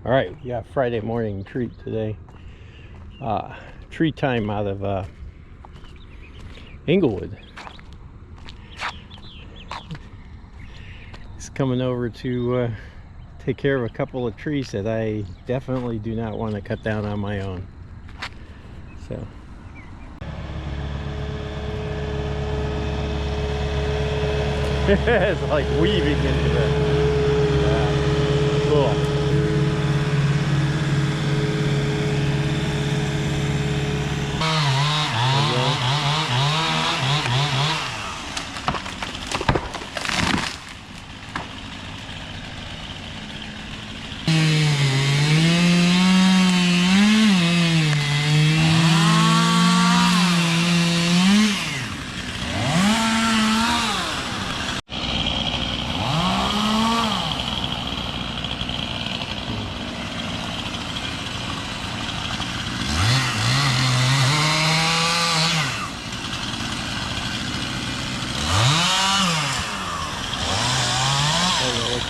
All right, we got Friday morning treat today. Tree time out of Inglewood. He's coming over to take care of a couple of trees that I definitely do not want to cut down on my own. So. It's like weaving into the cool.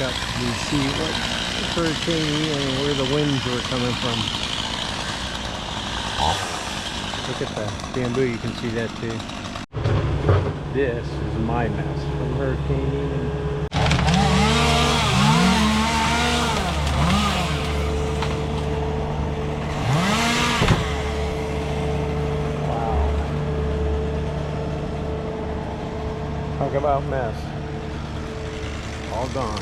Up and see what hurricane and where the winds were coming from. Look at the bamboo, you can see that too. This is my mess from Hurricane Ian. Wow. Talk about mess. All gone.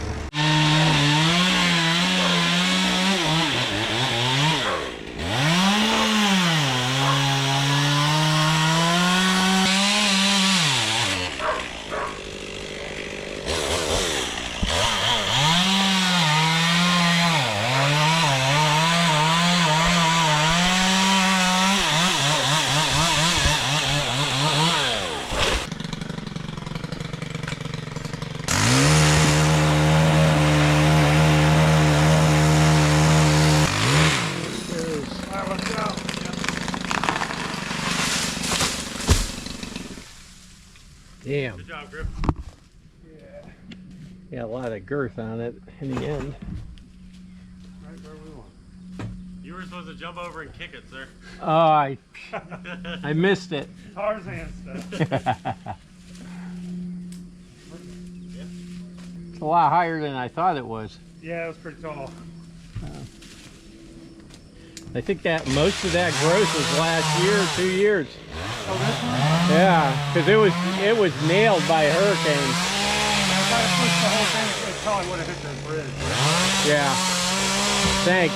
Damn. Good job, Griff. Yeah, a lot of girth on it in the end. Right where we want. You were supposed to jump over and kick it, sir. Oh, I missed it. Tarzan stuff. It's a lot higher than I thought it was. Yeah, it was pretty tall. I think that most of that growth was last year or 2 years. Oh, this one? Yeah, because it was nailed by hurricanes. If I pushed the whole thing, it probably would have hit the bridge. Yeah. Thanks.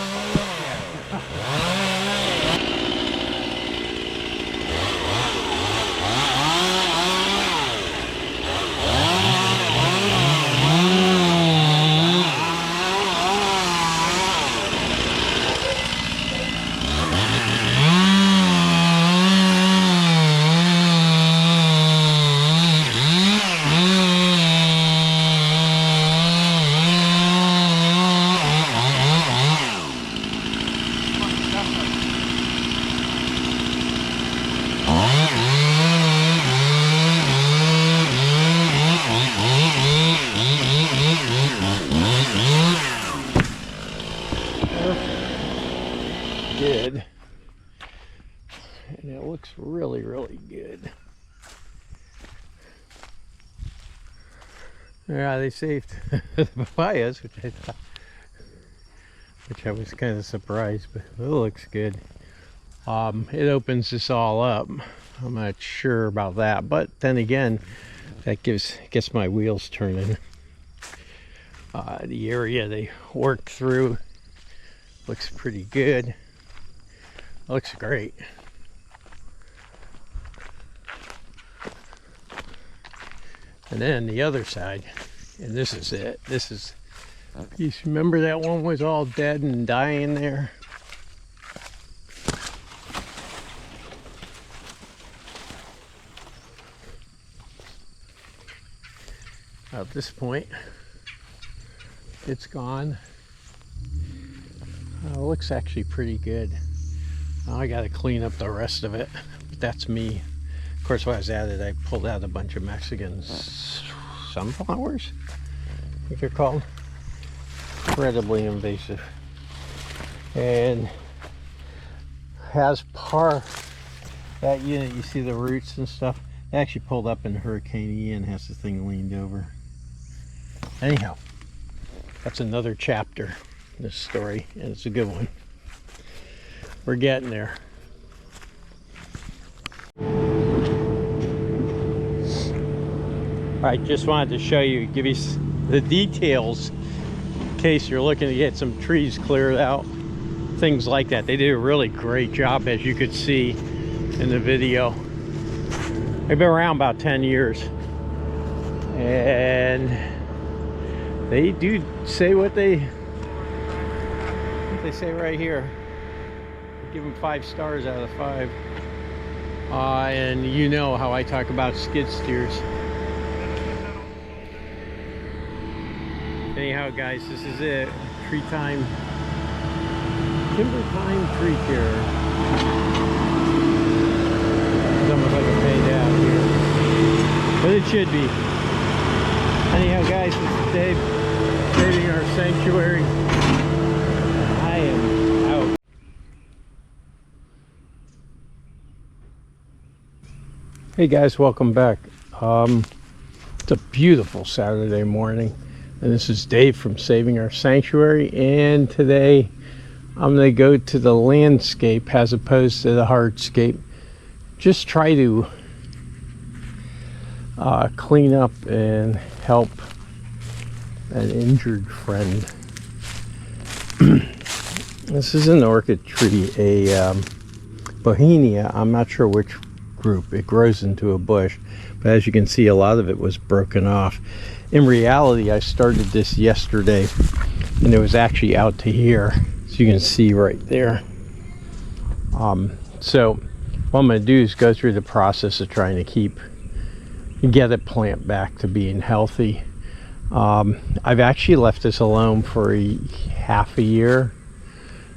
Good, and it looks really good. Yeah, they saved the papayas, which I was kind of surprised, but it looks good. It opens this all up. I'm not sure about that, but then again, that gets my wheels turning. The area they worked through looks pretty good. Looks great. And then the other side, and this is it. This is, you remember that one was all dead and dying there? At this point, it's gone. It looks actually pretty good. I got to clean up the rest of it, but that's me. Of course, while I was at it, I pulled out a bunch of Mexican sunflowers, I think they're called. Incredibly invasive. and has that unit. You see the roots and stuff. It actually pulled up in Hurricane Ian. Has the thing leaned over. Anyhow, that's another chapter in this story, and it's a good one. We're getting there. I just wanted to show you, give you the details in case you're looking to get some trees cleared out, things like that. They did a really great job, as you could see in the video. They've been around about 10 years, and they do say what they say right here. Give them 5 stars out of 5. And you know how I talk about skid steers. Anyhow, guys, this is it. Tree time. Timber time tree care. It's almost like a paid out here, but it should be. Anyhow, guys, this is Dave, saving our sanctuary. I am out. Hey guys, welcome back. It's a beautiful Saturday morning, and this is Dave from Saving Our Sanctuary, and today I'm going to go to the landscape as opposed to the hardscape. Just try to clean up and help an injured friend. This is an orchid tree, a Bohemia. I'm not sure which group. It grows into a bush, but as you can see, a lot of it was broken off. In reality, I started this yesterday, and it was actually out to here, so you can see right there. So what I'm going to do is go through the process of trying to get a plant back to being healthy. I've actually left this alone for half a year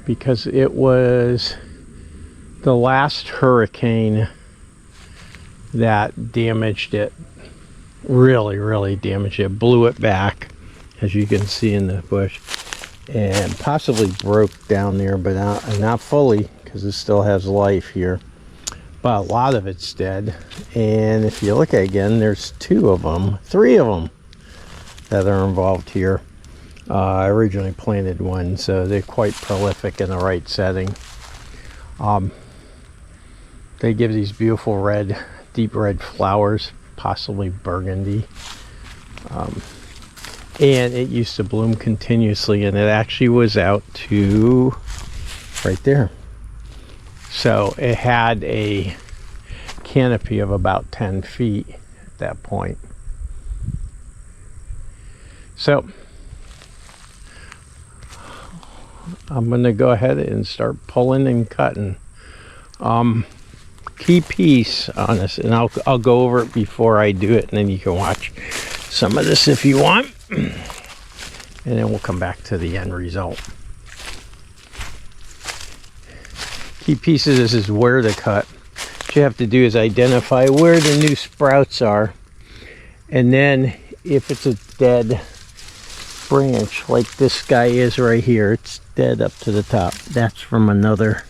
because it was the last hurricane that damaged it. Really damaged it. Blew it back, as you can see in the bush, and possibly broke down there, but not fully, because it still has life here. But a lot of it's dead. And if you look again, there's 3 of them that are involved here. I originally planted one, so they're quite prolific in the right setting. They give these beautiful deep red flowers, possibly burgundy. And it used to bloom continuously, and it actually was out to right there. So it had a canopy of about 10 feet at that point. So I'm going to go ahead and start pulling and cutting. Key piece on this, and I'll go over it before I do it, and then you can watch some of this if you want, and then we'll come back to the end result. Key pieces is where to cut. What you have to do is identify where the new sprouts are, and then if it's a dead branch like this guy is right here, it's dead up to the top. That's from another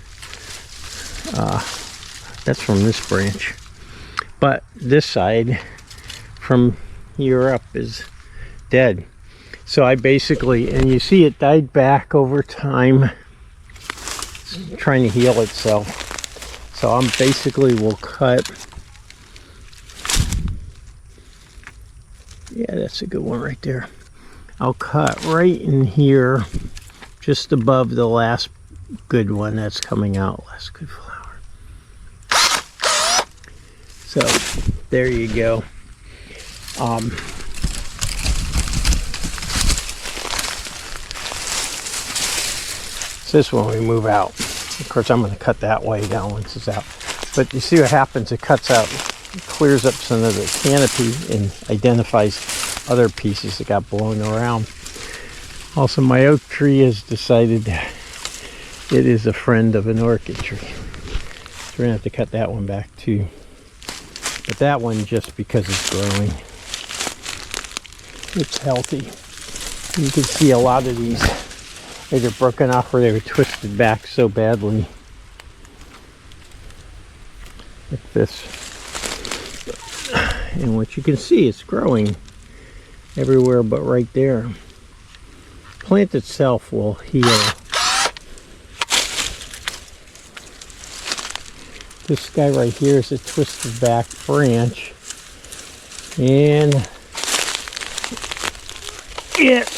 that's from this branch, but this side from here up is dead. So I basically, and you see it died back over time, it's trying to heal itself. So I'm basically will cut, yeah, that's a good one right there. I'll cut right in here, just above the last good one that's coming out, last good flower. So there you go. So this one we move out. Of course, I'm going to cut that way down once it's out. But you see what happens? It cuts out, it clears up some of the canopy and identifies other pieces that got blown around. Also, my oak tree has decided that it is a friend of an orchid tree. So we're going to have to cut that one back too. But that one, just because it's growing, it's healthy. You can see a lot of these either broken off or they were twisted back so badly. Like this. And what you can see, it's growing everywhere but right there. Plant itself will heal. This guy right here is a twisted back branch, and it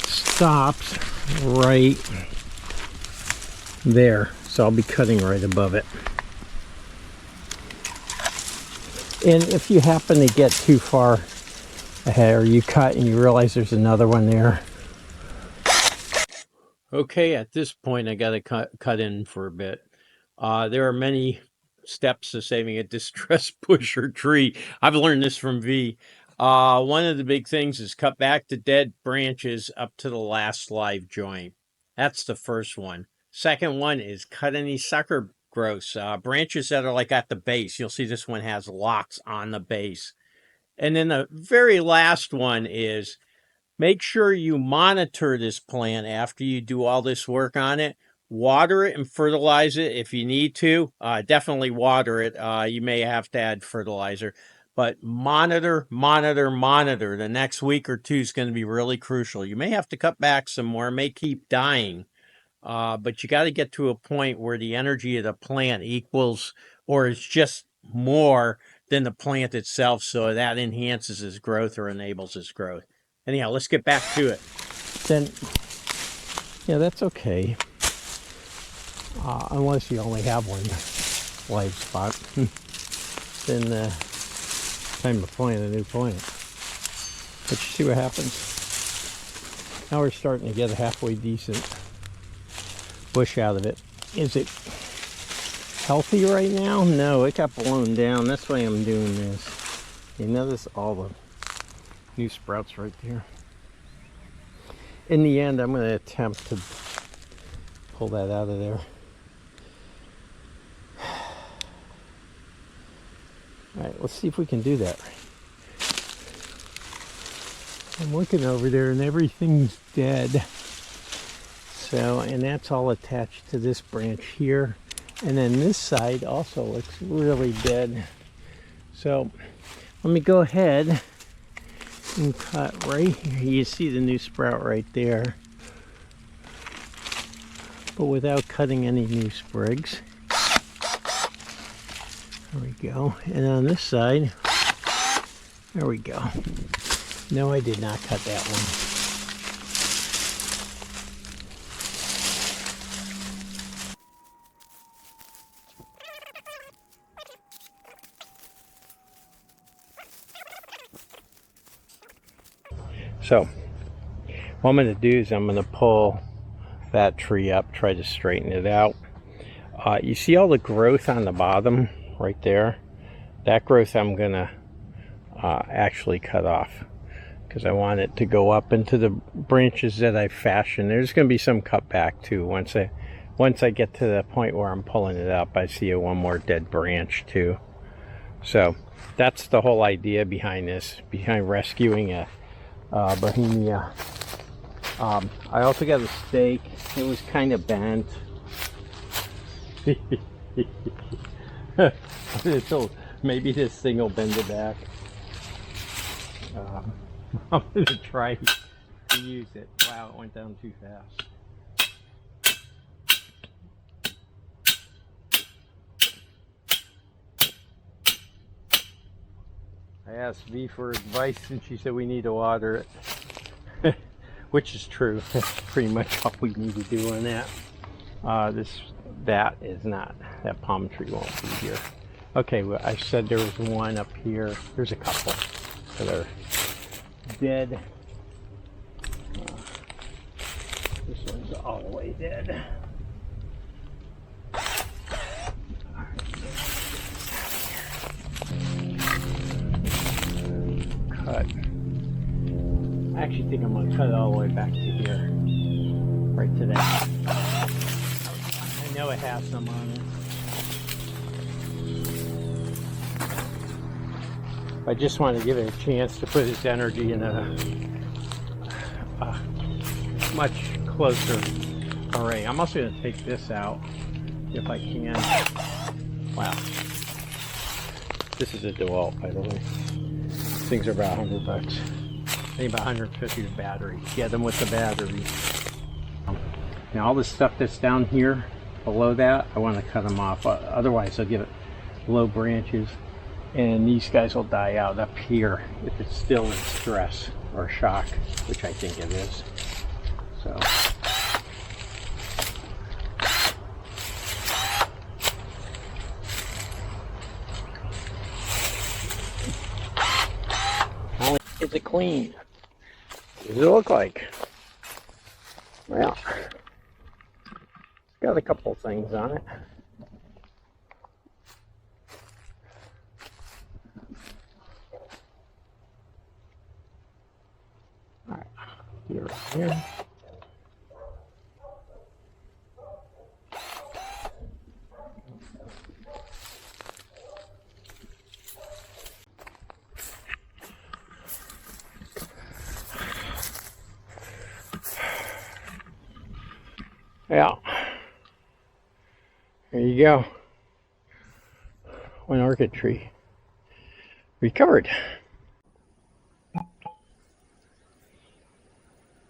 stops right there, so I'll be cutting right above it. And if you happen to get too far ahead, or you cut and you realize there's another one there. Okay, at this point I gotta cut in for a bit. There are many steps to saving a distressed bush or tree. I've learned this from V. One of the big things is cut back the dead branches up to the last live joint. That's the first one. Second one is cut any sucker growths, branches that are like at the base. You'll see this one has locks on the base. And then the very last one is make sure you monitor this plant after you do all this work on it. Water it and fertilize it if you need to. Definitely water it. You may have to add fertilizer. But monitor. The next week or two is going to be really crucial. You may have to cut back some more. It may keep dying. But you got to get to a point where the energy of the plant equals or is just more than the plant itself, so that enhances its growth or enables its growth. Anyhow, let's get back to it. Then, yeah, that's okay. Unless you only have one live spot. Then time to plant a new plant. But you see what happens? Now we're starting to get a halfway decent bush out of it. Is it healthy right now? No, it got blown down. That's why I'm doing this. You notice all the new sprouts right there. In the end, I'm going to attempt to pull that out of there. Alright, let's see if we can do that. I'm looking over there and everything's dead. So, and that's all attached to this branch here. And then this side also looks really dead. So, let me go ahead and cut right here. You see the new sprout right there. But without cutting any new sprigs. There we go. And on this side, there we go. No, I did not cut that one. So, what I'm going to do is I'm going to pull that tree up, try to straighten it out. You see all the growth on the bottom right there? That growth I'm going to actually cut off because I want it to go up into the branches that I fashioned. There's going to be some cut back too. Once I get to the point where I'm pulling it up, I see one more dead branch too. So that's the whole idea behind this, behind rescuing a Bohemia. I also got a stake. It was kind of bent. So maybe this thing will bend it back. I'm going to try to use it. Wow, it went down too fast. I asked V for advice and she said we need to water it. Which is true. That's pretty much all we need to do on that. That is not, that palm tree won't be here. Okay, well, I said there was one up here. There's a couple that are dead. This one's all the way dead. Cut. I actually think I'm going to cut it all the way back to here. Right to that. I know it has some on it. I just want to give it a chance to put its energy in a much closer array. I'm also going to take this out if I can. Wow. This is a DeWalt, by the way. Things are about $100. I think about 150 with battery. Get them with the battery. Now all the stuff that's down here below that, I want to cut them off. Otherwise I'll get low branches and these guys will die out up here if it's still in stress or shock, which I think it is. So is it clean? What does it look like? Well, it's got a couple things on it. All right, here. Yeah, there you go. One orchid tree recovered.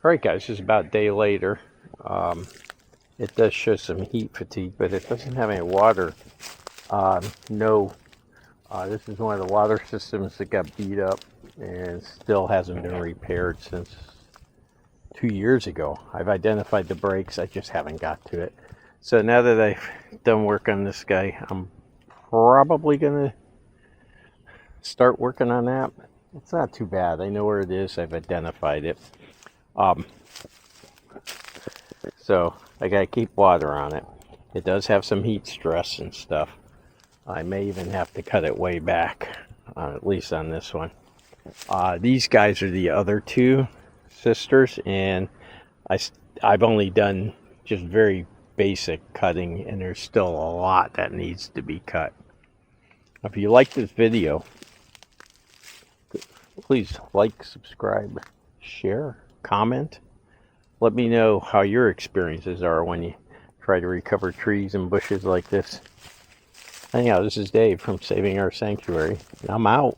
Alright guys, this is about a day later. It does show some heat fatigue, but it doesn't have any water. This is one of the water systems that got beat up and still hasn't been repaired since 2 years ago. I've identified the breaks, I just haven't got to it. So now that I've done work on this guy, I'm probably gonna start working on that. It's not too bad. I know where it is. I've identified it. So I gotta keep water on it. It does have some heat stress and stuff. I may even have to cut it way back, at least on this one. These guys are the other two sisters, and I've only done just very basic cutting, and there's still a lot that needs to be cut. If you like this video, please like, subscribe, share, comment. Let me know how your experiences are when you try to recover trees and bushes like this. Anyhow, this is Dave from Saving Our Sanctuary. I'm out.